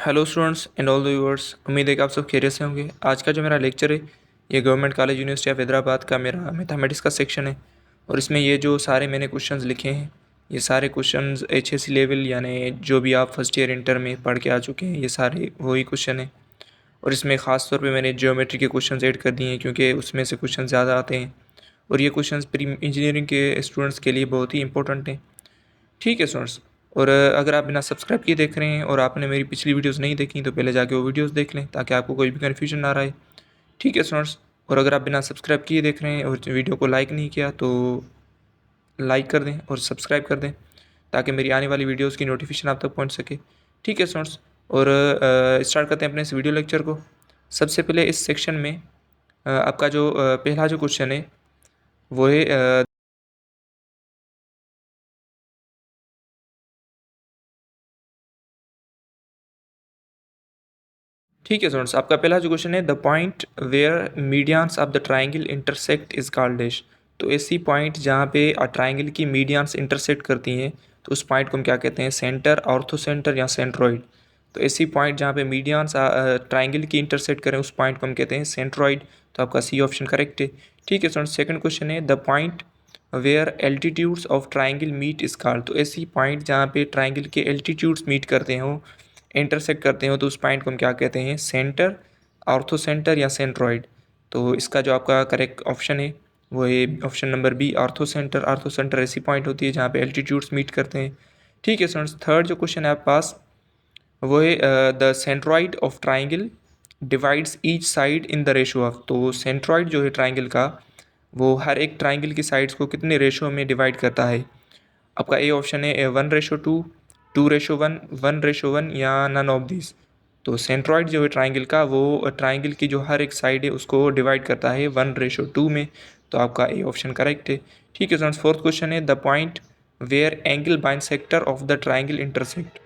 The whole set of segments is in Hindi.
Hello students and all the viewers, उम्मीद है कि आप सब खैरियत से होंगे। आज का जो मेरा लेक्चर है ये government college university of Hyderabad का मेरा मैथमेटिक्स का सेक्शन है। और इसमें ये जो सारे मैंने क्वेश्चंस लिखे हैं ये सारे क्वेश्चंस HSC लेवल यानी जो भी आप फर्स्ट ईयर इंटर में पढ़ के आ चुके हैं ये सारे वही क्वेश्चन हैं। और इसमें ख़ास तौर पे मैंने ज्योमेट्री के क्वेश्चंस ऐड कर दिए हैं क्योंकि उसमें से क्वेश्चन ज़्यादा आते हैं और ये क्वेश्चंस प्री इंजीनियरिंग के स्टूडेंट्स के लिए बहुत ही इंपॉर्टेंट हैं। ठीक है स्टूडेंट्स। और अगर आप बिना सब्सक्राइब किए देख रहे हैं और आपने मेरी पिछली वीडियोस नहीं देखी तो पहले जाके वो वीडियोस देख लें ताकि आपको कोई भी कन्फ्यूजन ना रहे। ठीक है स्टूडेंट्स। और अगर आप बिना सब्सक्राइब किए देख रहे हैं और वीडियो को लाइक नहीं किया तो लाइक कर दें और सब्सक्राइब कर दें ताकि मेरी आने वाली वीडियोज़ की नोटिफिकेशन आप तक पहुँच सके। ठीक है स्टूडेंट्स। और स्टार्ट करते हैं अपने इस वीडियो लेक्चर को। सबसे पहले इस सेक्शन में आपका जो पहला जो क्वेश्चन है वो है ठीक है स्टूडेंट्स, आपका पहला जो क्वेश्चन है the point where medians of the triangle intersect is called dash. तो ऐसी पॉइंट जहाँ पे ट्राइंगल की मीडियंस इंटरसेक्ट करती हैं तो उस पॉइंट को हम क्या कहते हैं? सेंटर, ऑर्थो सेंटर या सेंट्रॉइड। तो ऐसी पॉइंट जहाँ पे मीडियंस ट्राइंगल की इंटरसेक्ट करें उस पॉइंट को हम कहते हैं सेंट्रॉइड। तो आपका सी ऑप्शन करेक्ट है। ठीक है स्टूडेंट्स, सेकंड क्वेश्चन है the point where altitudes of triangle meet is called. तो ऐसी पॉइंट जहाँ पे ट्राइंगल के एल्टीट्यूड्स मीट करते हो, इंटरसेक्ट करते हो तो उस पॉइंट को हम क्या कहते हैं? सेंटर, ऑर्थो सेंटर या सेंट्रॉइड। तो इसका जो आपका करेक्ट ऑप्शन है वो है option number B, orthocentre. Orthocentre ऐसी पॉइंट होती है जहाँ पे एल्टीट्यूड्स मीट करते हैं। ठीक है स्टूडेंट्स, थर्ड जो क्वेश्चन है आपके पास वो है the centroid of triangle divides each side in the ratio of. तो सेंट्रॉइड जो है ट्राइंगल का वो हर एक ट्राइंगल की साइड्स को कितने रेशो में डिवाइड करता है? आपका ए ऑप्शन है 1:2, 2:1, 1:1 या नन ऑफ दिस। तो सेंट्रॉइड जो है ट्राइंगल का वो ट्राइंगल की जो हर एक साइड है उसको डिवाइड करता है 1:2 में। तो आपका ए ऑप्शन करेक्ट है। ठीक है फ्रेंड्स, फोर्थ क्वेश्चन है the point where angle bisector of the triangle intersect.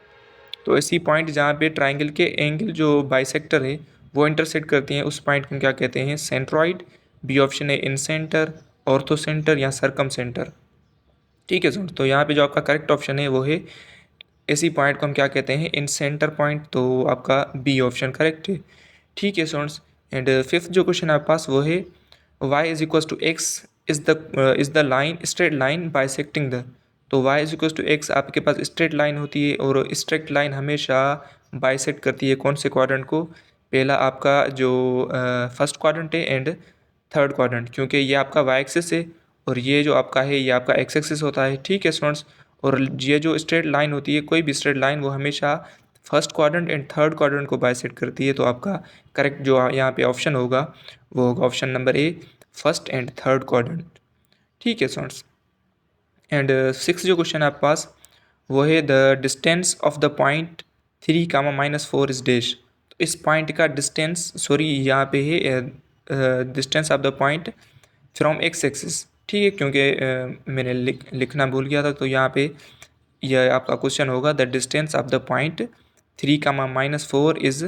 तो ऐसी पॉइंट जहाँ पे ट्राइंगल के एंगल जो बाइसेक्टर है वो इंटरसेक्ट करती हैं उस पॉइंट को क्या कहते हैं? सेंट्रॉइड। बी ऑप्शन है इन सेंटर, ऑर्थो सेंटर या सरकम सेंटर। ठीक है स्टूडेंट, तो यहाँ पे जो आपका करेक्ट ऑप्शन है वो है इसी पॉइंट को हम क्या कहते हैं? Incentre point. तो आपका बी ऑप्शन करेक्ट है। ठीक है स्टूडेंट्स, एंड फिफ्थ जो क्वेश्चन आपके पास वो है y is equal to x is the line straight line bisecting the. तो y is equal to x आपके पास स्ट्रेट लाइन होती है और स्ट्रेट लाइन हमेशा बाइसेक्ट करती है कौन से क्वाड्रेंट को? पहला आपका जो फर्स्ट क्वाड्रेंट है एंड थर्ड क्वाड्रेंट, क्योंकि ये आपका वाई एक्सिस है और ये जो आपका है ये आपका एक्स एक्सिस होता है। ठीक है स्टूडेंट्स, और ये जो स्ट्रेट लाइन होती है कोई भी स्ट्रेट लाइन वो हमेशा first quadrant and third quadrant को बाइसेक्ट करती है। तो आपका करेक्ट जो यहाँ पे ऑप्शन होगा वो होगा option number A, first and third quadrant. ठीक है स्टूडेंट्स, एंड सिक्स जो क्वेश्चन है आपके पास वो है the distance of the point 3, -4 is dash. तो इस पॉइंट का डिस्टेंस, सॉरी यहाँ पे है distance of the point from x axis. ठीक है, क्योंकि मैंने लिखना भूल गया था तो यहाँ पे यह आपका क्वेश्चन होगा the distance of the point 3, -4 is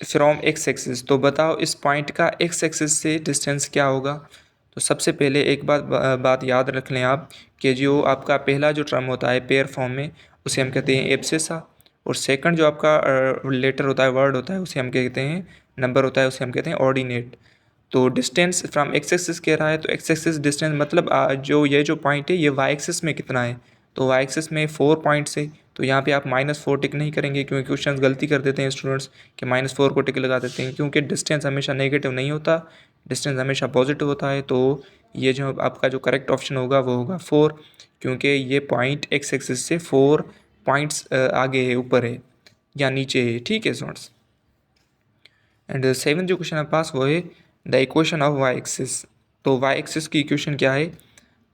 from x axis. तो बताओ इस पॉइंट का एक्स एक्सिस से डिस्टेंस क्या होगा? तो सबसे पहले एक बात याद रख लें आप कि जो आपका पहला जो टर्म होता है पेयर फॉर्म में उसे हम कहते हैं एब्सेसा, और सेकंड जो आपका लेटर होता है, वर्ड होता है, उसे हम कहते हैं नंबर होता है, उसे हम कहते हैं ऑर्डिनेट। तो डिस्टेंस फ्रॉम एक्स एक्सिस कह रहा है तो एक्स एक्सिस डिस्टेंस मतलब जो ये जो पॉइंट है ये वाई एक्सिस में कितना है? तो वाई एक्सिस में 4 पॉइंट्स है। तो यहाँ पे आप -4 टिक नहीं करेंगे क्योंकि क्वेश्चन गलती कर देते हैं स्टूडेंट्स कि -4 को टिक लगा देते हैं, क्योंकि डिस्टेंस हमेशा नेगेटिव नहीं होता, डिस्टेंस हमेशा पॉजिटिव होता है। तो ये जो आपका जो करेक्ट ऑप्शन होगा वो होगा 4, क्योंकि ये पॉइंट एक्स एक्सिस से 4 पॉइंट्स आगे है, ऊपर है या नीचे है। ठीक है स्टूडेंट्स, एंड सेवन जो क्वेश्चन है पास वो है the equation of Y axis. तो वाई एक्सिस की इक्वेशन क्या है?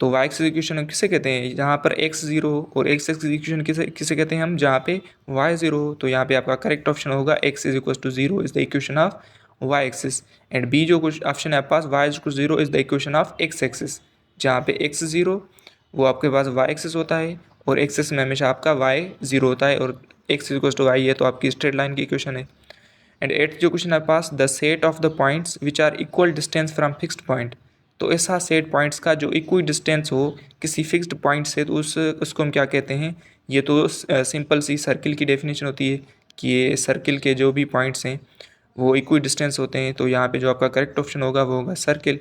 तो वाई एक्सिस इक्वेशन किसे कहते हैं? जहाँ पर x0 और x एक्सिस इक्वेशन किसे किसे कहते हैं हम? जहाँ पे y0 हो। तो यहाँ पे आपका करेक्ट ऑप्शन होगा x is equal to 0 is the equation of Y axis, and B जो कुछ ऑप्शन है आपके पास y is equal to 0 is the equation of x axis. जहाँ पे x0 वो आपके पास y एक्सिस होता है और x एक्सिस में हमेशा आपका y0 होता है और x is equal to y है, तो आपकी स्ट्रेट लाइन की इक्वेशन है। एंड एट जो क्वेश्चन है pass the set of the points which are equal distance from fixed point. तो ऐसा सेट पॉइंट्स का जो इक्वल डिस्टेंस हो किसी फिक्स्ड पॉइंट से तो उसको हम क्या कहते हैं? ये तो सिंपल सी सर्किल की डेफिनेशन होती है कि ये सर्किल के जो भी पॉइंट्स हैं वो इक्वी डिस्टेंस होते हैं, तो यहाँ पे जो आपका करेक्ट ऑप्शन होगा वो होगा सर्किल।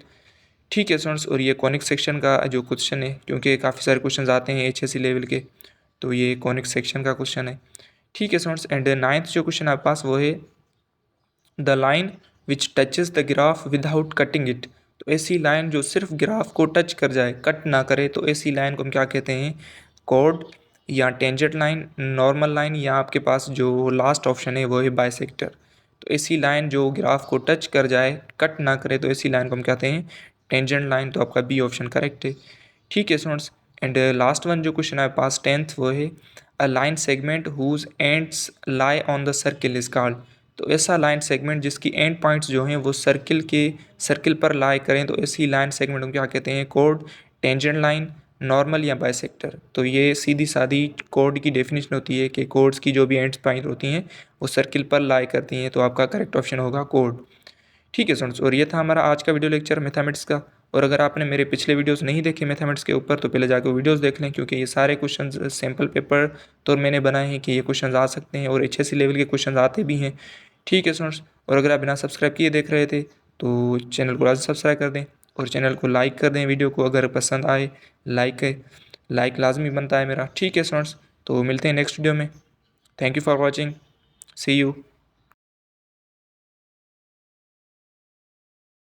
ठीक है स्टूडेंट्स, और ये कॉनिक सेक्शन का जो क्वेश्चन है, क्योंकि काफ़ी सारे क्वेश्चन आते हैं HSC लेवल के, तो ये कॉनिक सेक्शन का क्वेश्चन है। ठीक है स्टूडेंट्स, एंड नाइन्थ जो क्वेश्चन आपके पास वो है the line which touches the graph without cutting it. तो ऐसी लाइन जो सिर्फ ग्राफ को टच कर जाए, कट ना करे, तो ऐसी लाइन को हम क्या कहते हैं, कॉर्ड या टेंजेंट लाइन, नॉर्मल लाइन, या आपके पास जो लास्ट ऑप्शन है वो है बाइसेक्टर। तो ऐसी लाइन जो ग्राफ को टच कर जाए, कट ना करे, तो ऐसी लाइन को हम कहते हैं टेंजेंट लाइन। तो आपका बी ऑप्शन करेक्ट है। ठीक है स्टूडेंट्स, एंड लास्ट वन जो क्वेश्चन है पास 10th वो है a line segment whose ends lie on the circle is called. तो ऐसा लाइन सेगमेंट जिसकी एंड पॉइंट्स जो हैं वो सर्किल पर लाई करें, तो ऐसी लाइन सेगमेंट को क्या कहते हैं, कोड, टेंजेंट लाइन, नॉर्मल या बाइसेक्टर। तो ये सीधी सादी कोड की डेफिनेशन होती है कि कोड्स की जो भी एंड पॉइंट होती हैं वो सर्किल पर लाई करती हैं, तो आपका करेक्ट ऑप्शन होगा कोड। ठीक है स्टूडेंट्स, और ये था हमारा आज का वीडियो लेक्चर मैथमेटिक्स का। और अगर आपने मेरे पिछले वीडियोस नहीं देखे मैथमेटिक्स के ऊपर, तो पहले जाकर वीडियोस देख लें, क्योंकि ये सारे क्वेश्चंस सैम्पल पेपर तो मैंने बनाए हैं कि ये क्वेश्चंस आ सकते हैं, और HSC लेवल के क्वेश्चंस आते भी हैं। ठीक है स्टूडेंट्स, और अगर आप बिना सब्सक्राइब किए देख रहे थे तो चैनल को लाजमी सब्सक्राइब कर दें, और चैनल को लाइक कर दें, वीडियो को अगर पसंद आए लाइक लाजमी बनता है मेरा। ठीक है स्टूडेंट्स, तो मिलते हैं नेक्स्ट वीडियो में। Thank you for watching, see you.